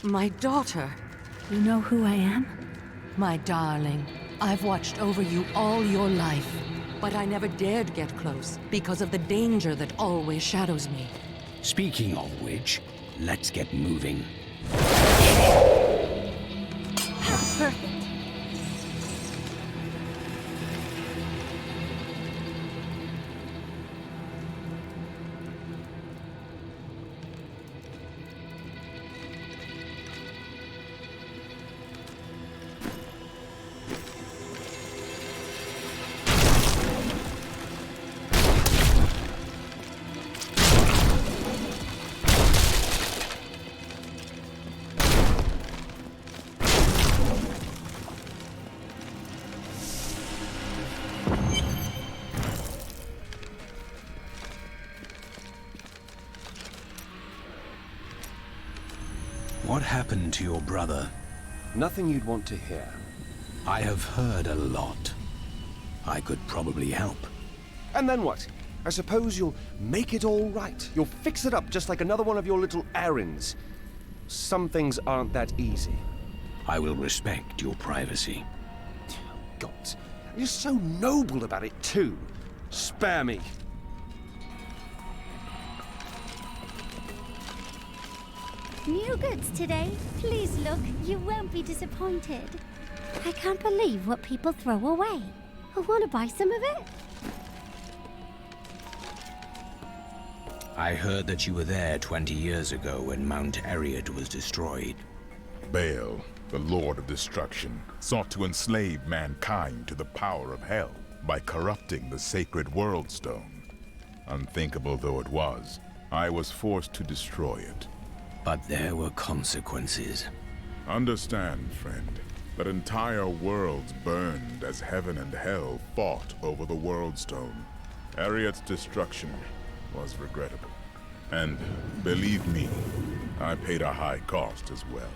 My daughter. You know who I am? My darling, I've watched over you all your life. But I never dared get close because of the danger that always shadows me. Speaking of which, let's get moving. Perfect. What happened to your brother? Nothing you'd want to hear. I have heard a lot. I could probably help. And then what? I suppose you'll make it all right. You'll fix it up just like another one of your little errands. Some things aren't that easy. I will respect your privacy. God, you're so noble about it too. Spare me. New goods today. Please look, you won't be disappointed. I can't believe what people throw away. I want to buy some of it. I heard that you were there 20 years ago when Mount Ariad was destroyed. Baal, the Lord of Destruction, sought to enslave mankind to the power of hell by corrupting the sacred World Stone. Unthinkable though it was, I was forced to destroy it. But there were consequences. Understand, friend, that entire worlds burned as heaven and hell fought over the World Stone. Ariad's destruction was regrettable. And, believe me, I paid a high cost as well.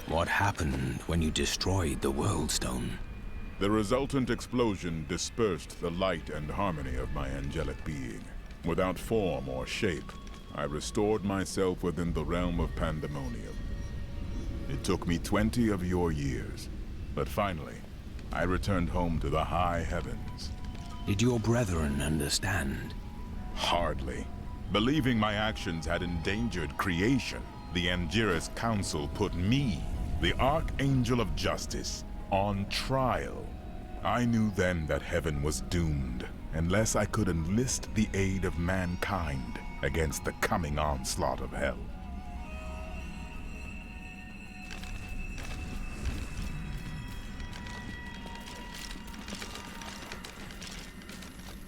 What happened when you destroyed the World Stone? The resultant explosion dispersed the light and harmony of my angelic being. Without form or shape, I restored myself within the realm of pandemonium. It took me 20 of your years, but finally, I returned home to the high heavens. Did your brethren understand? Hardly. Believing my actions had endangered creation, the Angiris Council put me, the Archangel of Justice, on trial. I knew then that heaven was doomed, unless I could enlist the aid of mankind against the coming onslaught of hell.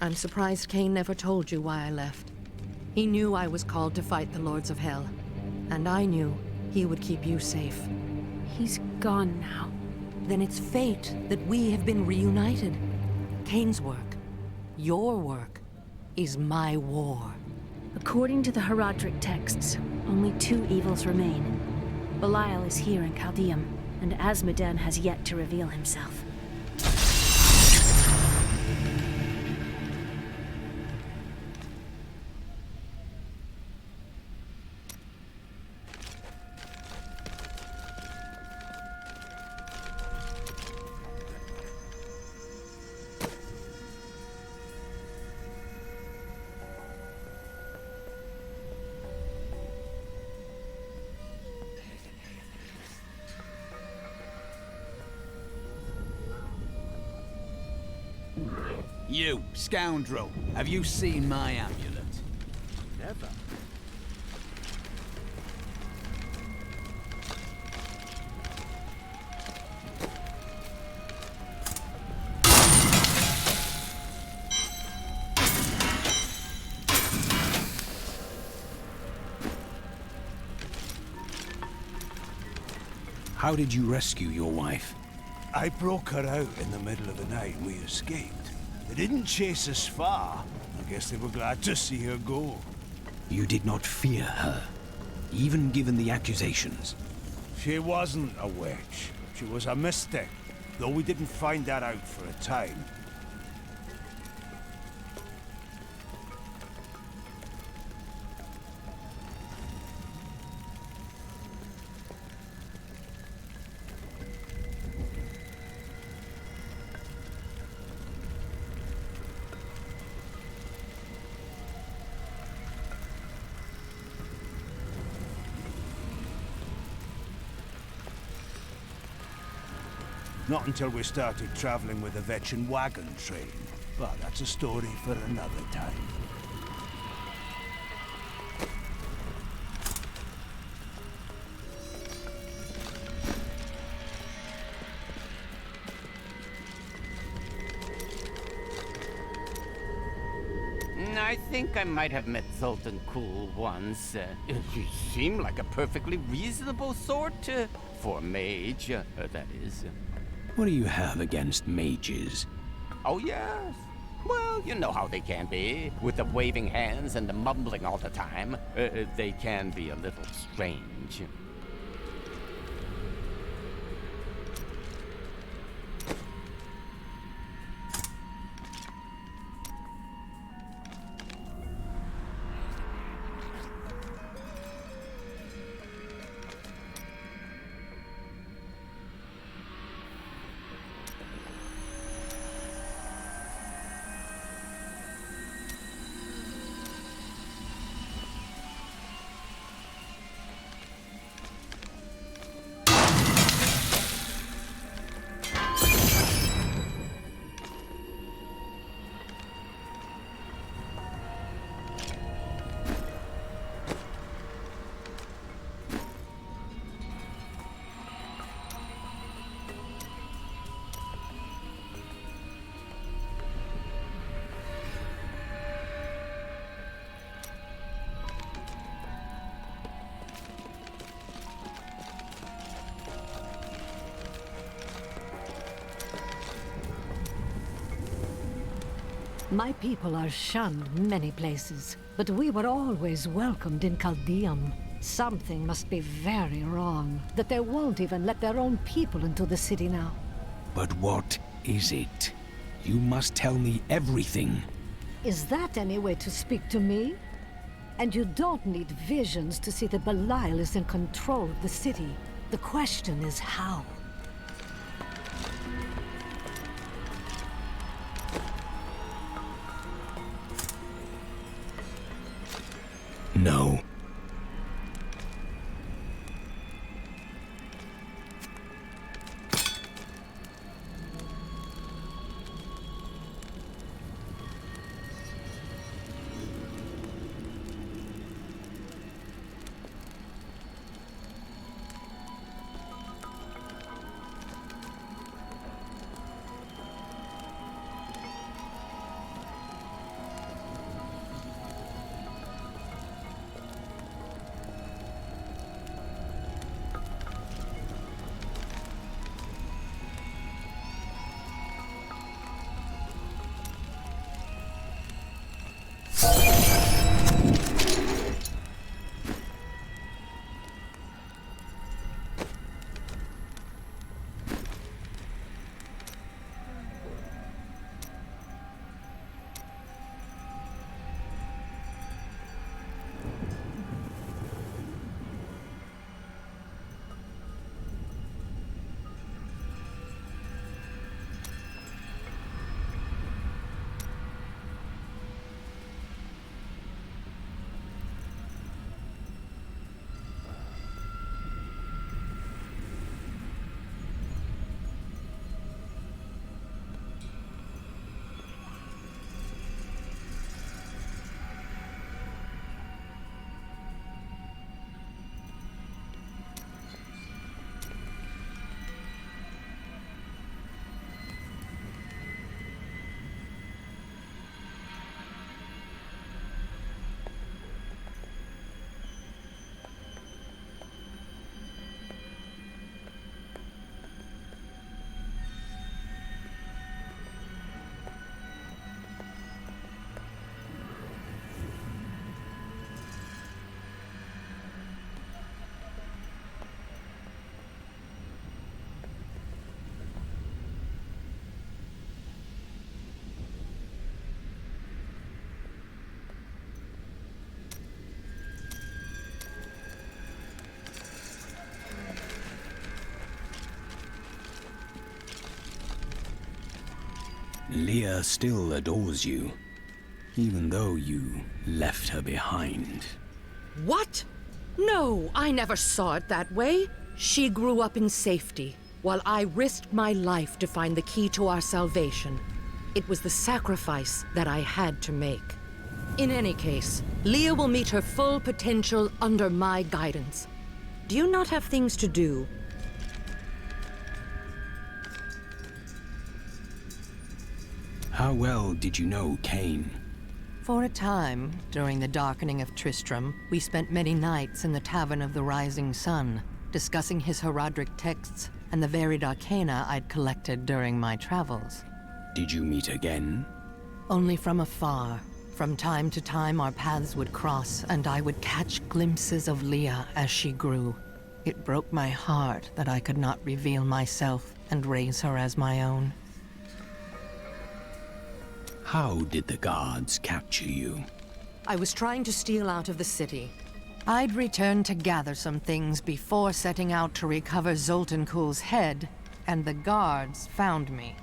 I'm surprised Cain never told you why I left. He knew I was called to fight the Lords of Hell, and I knew he would keep you safe. He's gone now. Then it's fate that we have been reunited. Cain's work, your work, is my war. According to the Herodric texts, only two evils remain. Belial is here in Chaldeum, and Asmodan has yet to reveal himself. You, scoundrel, have you seen my amulet? Never. How did you rescue your wife? I broke her out in the middle of the night and we escaped. They didn't chase us far. I guess they were glad to see her go. You did not fear her, even given the accusations. She wasn't a witch. She was a mystic, though we didn't find that out for a time. Not until we started traveling with the Vetchin wagon train. But that's a story for another time. I think I might have met Zoltan Kuhl once. He seemed like a perfectly reasonable sort, for a mage, that is. What do you have against mages? Oh, yes. Well, you know how they can be. With the waving hands and the mumbling all the time. They can be a little strange. My people are shunned many places, but we were always welcomed in Caldeum. Something must be very wrong, that they won't even let their own people into the city now. But what is it? You must tell me everything. Is that any way to speak to me? And you don't need visions to see that Belial is in control of the city. The question is how? No. Leah still adores you, even though you left her behind. What? No, I never saw it that way. She grew up in safety. while I risked my life to find the key to our salvation. It was the sacrifice that I had to make. In any case, Leah will meet her full potential under my guidance. Do you not have things to do? How well did you know Cain? For a time, during the darkening of Tristram, we spent many nights in the Tavern of the Rising Sun, discussing his Herodric texts and the varied arcana I'd collected during my travels. Did you meet again? Only from afar. From time to time, our paths would cross, and I would catch glimpses of Leah as she grew. It broke my heart that I could not reveal myself and raise her as my own. How did the guards capture you? I was trying to steal out of the city. I'd returned to gather some things before setting out to recover Zoltan Kuhl's head, and the guards found me.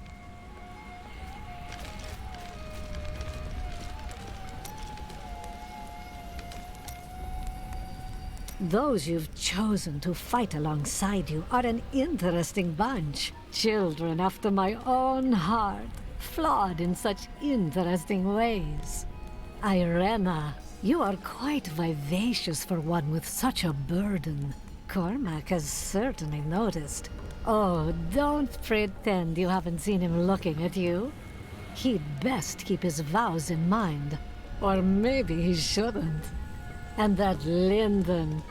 Those you've chosen to fight alongside you are an interesting bunch. Children after my own heart, flawed in such interesting ways. Irena, you are quite vivacious for one with such a burden. Cormac has certainly noticed. Oh, don't pretend you haven't seen him looking at you. He'd best keep his vows in mind. Or maybe he shouldn't. And that Lyndon,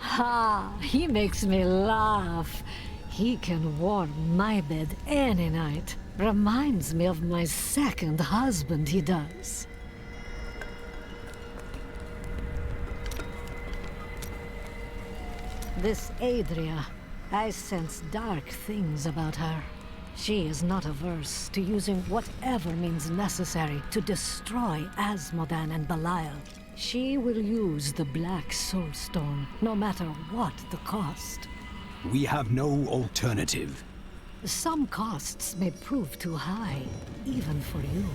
he makes me laugh. He can warm my bed any night. Reminds me of my second husband, he does. This Adria, I sense dark things about her. She is not averse to using whatever means necessary to destroy Asmodan and Belial. She will use the Black Soul Stone, no matter what the cost. We have no alternative. Some costs may prove too high, even for you.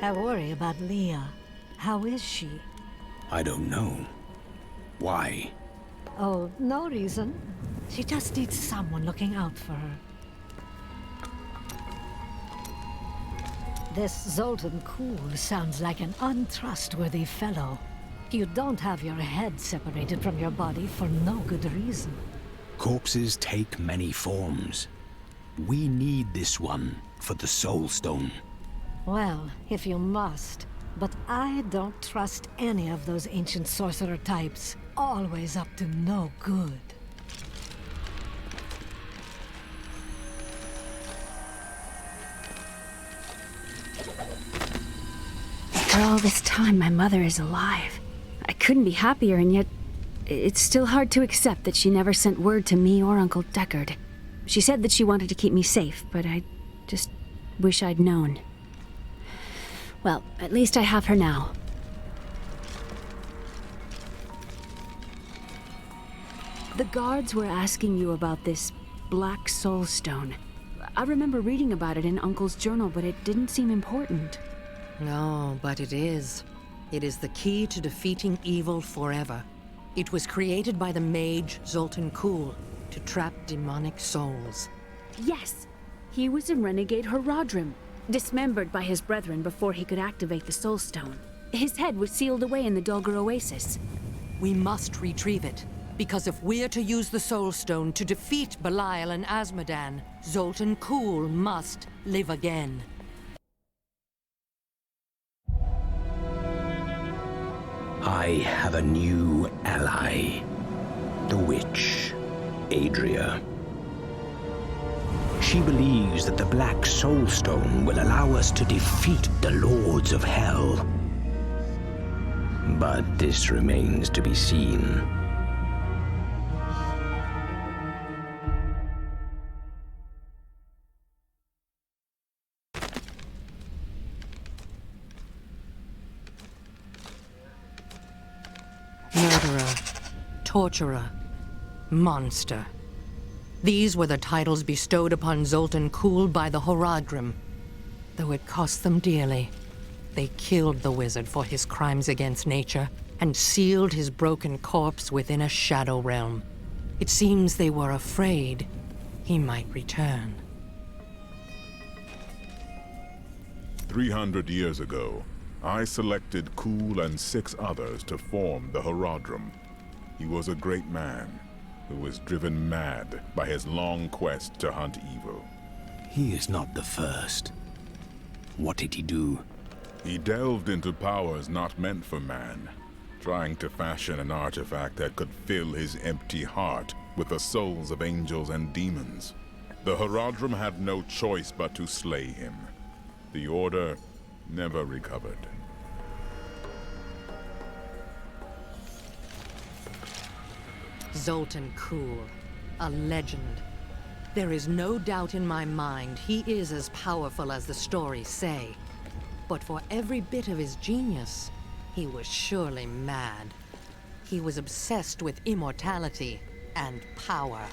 I worry about Leah. How is she? I don't know. Why? Oh, no reason. She just needs someone looking out for her. This Zoltan Kuhl sounds like an untrustworthy fellow. You don't have your head separated from your body for no good reason. Corpses take many forms. We need this one for the Soul Stone. Well, if you must. But I don't trust any of those ancient sorcerer types. Always up to no good. After all this time, my mother is alive. I couldn't be happier, and yet it's still hard to accept that she never sent word to me or Uncle Deckard. She said that she wanted to keep me safe, but I just wish I'd known. Well, at least I have her now. The guards were asking you about this Black Soul Stone. I remember reading about it in Uncle's journal, but it didn't seem important. No, but it is. It is the key to defeating evil forever. It was created by the mage Zoltan Kuhl to trap demonic souls. Yes, he was a renegade Herodrim, dismembered by his brethren before he could activate the Soul Stone. His head was sealed away in the Dulgar Oasis. We must retrieve it, because if we're to use the Soul Stone to defeat Belial and Asmodan, Zoltan Kuhl must live again. I have a new ally. The witch, Adria. She believes that the Black Soul Stone will allow us to defeat the Lords of Hell. But this remains to be seen. Murderer, torturer, monster. These were the titles bestowed upon Zoltan Kuhl by the Herodrim. Though it cost them dearly, they killed the wizard for his crimes against nature and sealed his broken corpse within a shadow realm. It seems they were afraid he might return. 300 years ago, I selected Kul and 6 others to form the Horadrim. He was a great man who was driven mad by his long quest to hunt evil. He is not the first. What did he do? He delved into powers not meant for man, trying to fashion an artifact that could fill his empty heart with the souls of angels and demons. The Horadrim had no choice but to slay him. The Order never recovered. Zoltan Kulle, a legend. There is no doubt in my mind he is as powerful as the stories say. But for every bit of his genius, he was surely mad. He was obsessed with immortality and power.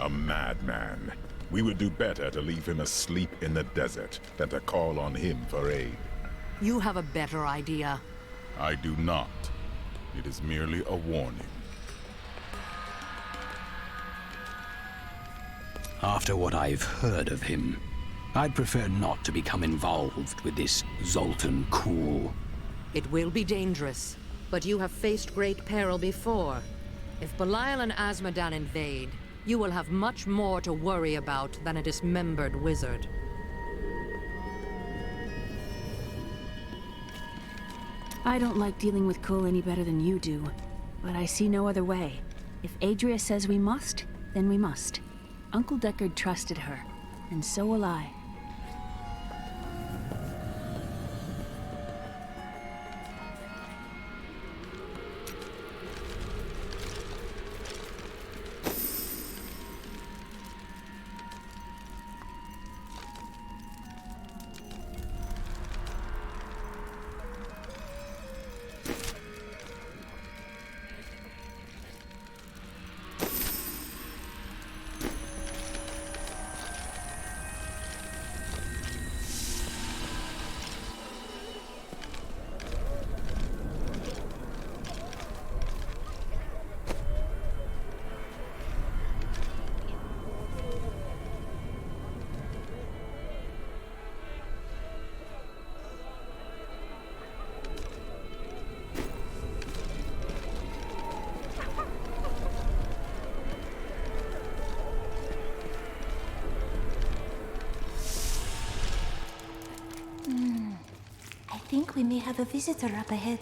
A madman. We would do better to leave him asleep in the desert than to call on him for aid. You have a better idea. I do not. It is merely a warning. After what I've heard of him, I'd prefer not to become involved with this Zoltan Kulle. It will be dangerous, but you have faced great peril before. If Belial and Azmodan invade, you will have much more to worry about than a dismembered wizard. I don't like dealing with Kulle any better than you do, but I see no other way. If Adria says we must, then we must. Uncle Deckard trusted her, and so will I. I think we may have a visitor up ahead.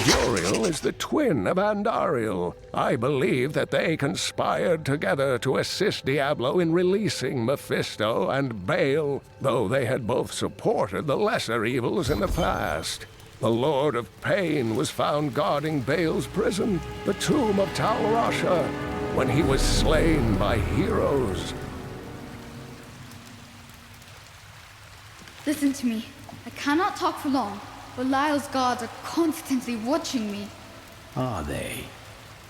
Uriel is the twin of Andariel. I believe that they conspired together to assist Diablo in releasing Mephisto and Baal, though they had both supported the lesser evils in the past. The Lord of Pain was found guarding Baal's prison, the tomb of Tal Rasha, when he was slain by heroes. Listen to me. I cannot talk for long. Belial's guards are constantly watching me. Are they?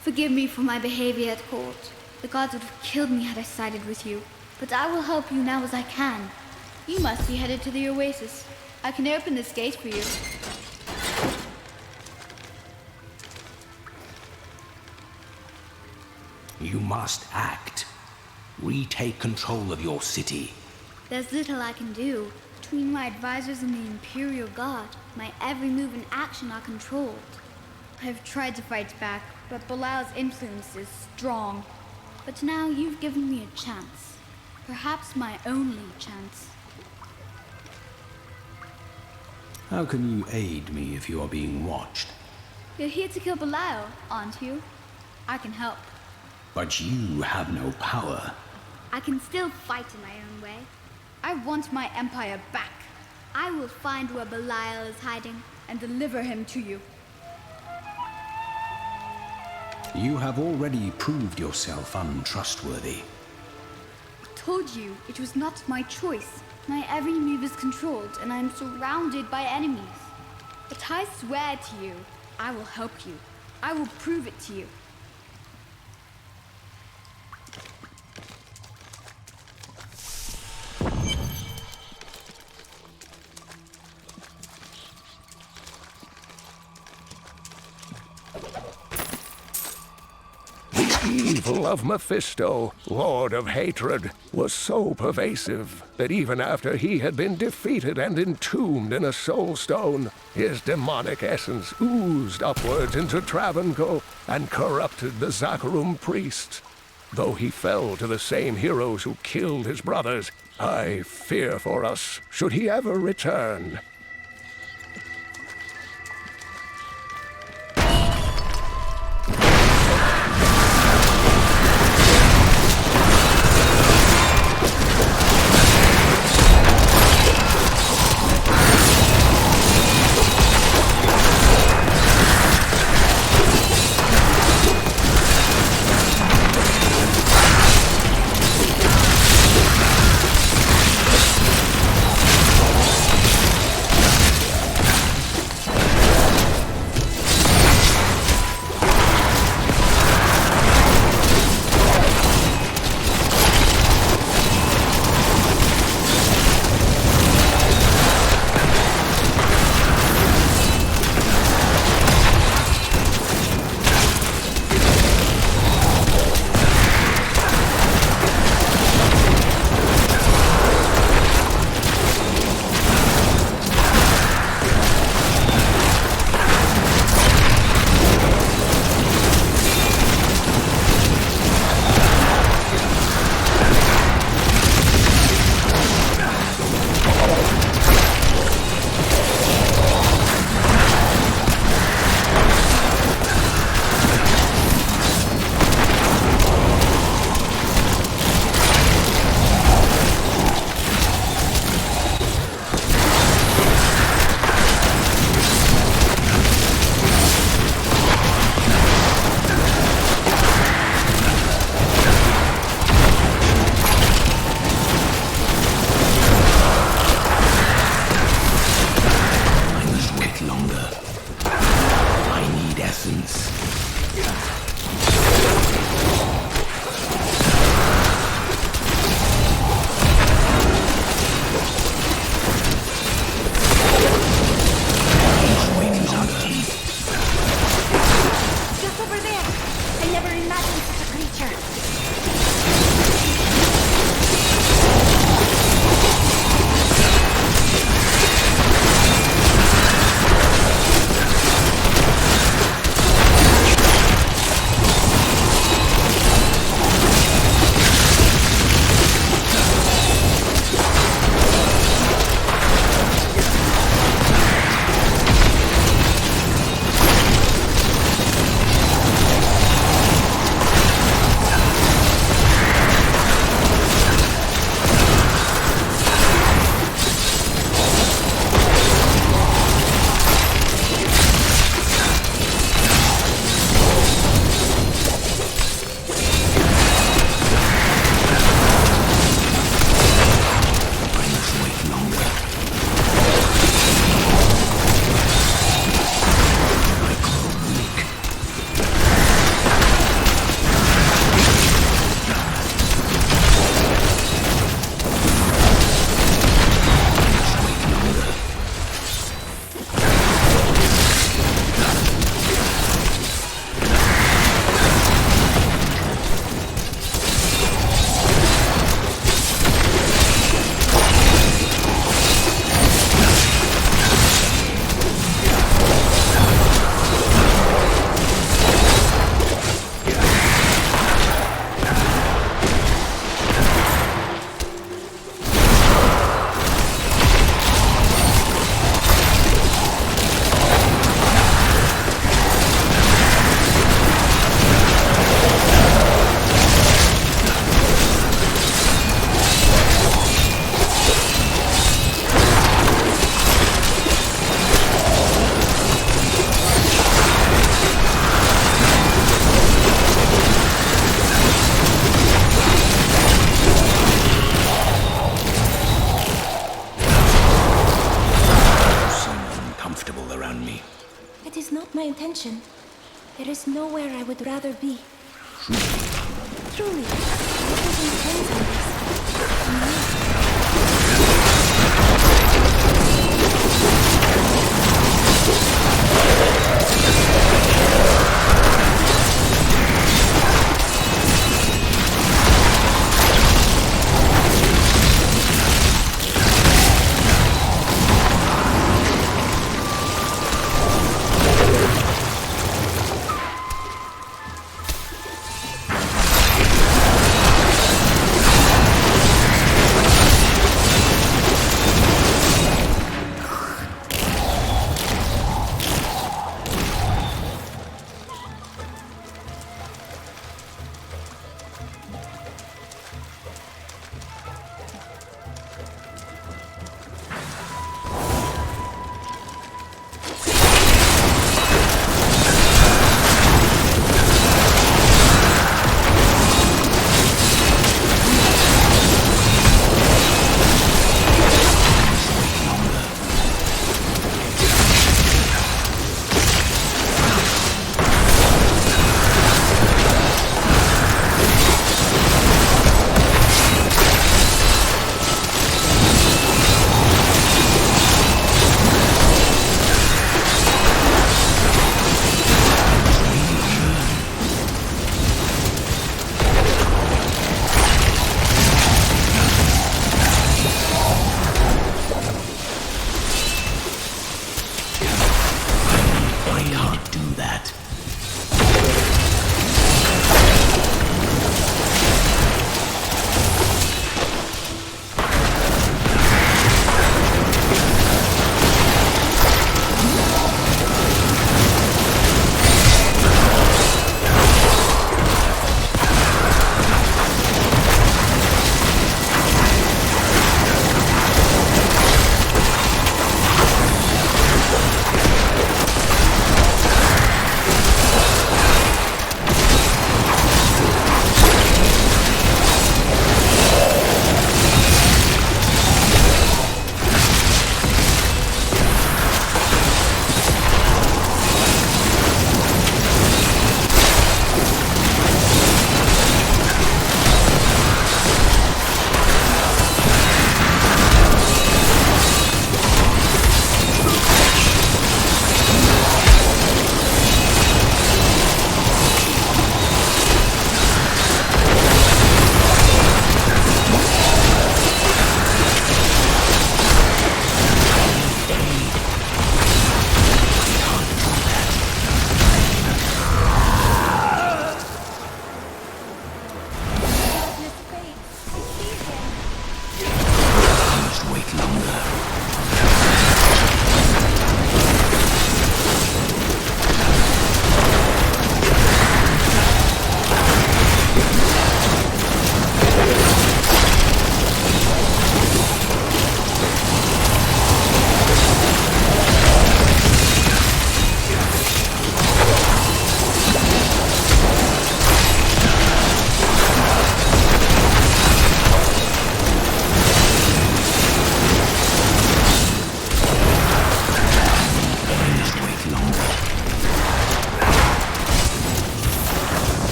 Forgive me for my behavior at court. The gods would have killed me had I sided with you. But I will help you now as I can. You must be headed to the Oasis. I can open this gate for you. You must act. Retake control of your city. There's little I can do. Between my advisors and the Imperial Guard, my every move and action are controlled. I have tried to fight back, but Belial's influence is strong. But now you've given me a chance. Perhaps my only chance. How can you aid me if you are being watched? You're here to kill Belial, aren't you? I can help. But you have no power. I can still fight in my own way. I want my empire back. I will find where Belial is hiding and deliver him to you. You have already proved yourself untrustworthy. I told you it was not my choice. My every move is controlled and I am surrounded by enemies. But I swear to you, I will help you. I will prove it to you. evil of Mephisto, Lord of Hatred, was so pervasive that even after he had been defeated and entombed in a soul stone, his demonic essence oozed upwards into Travancore and corrupted the Zakharum priests. Though he fell to the same heroes who killed his brothers, I fear for us should he ever return. intention. There is nowhere I would rather be. Truly, everything depends on this.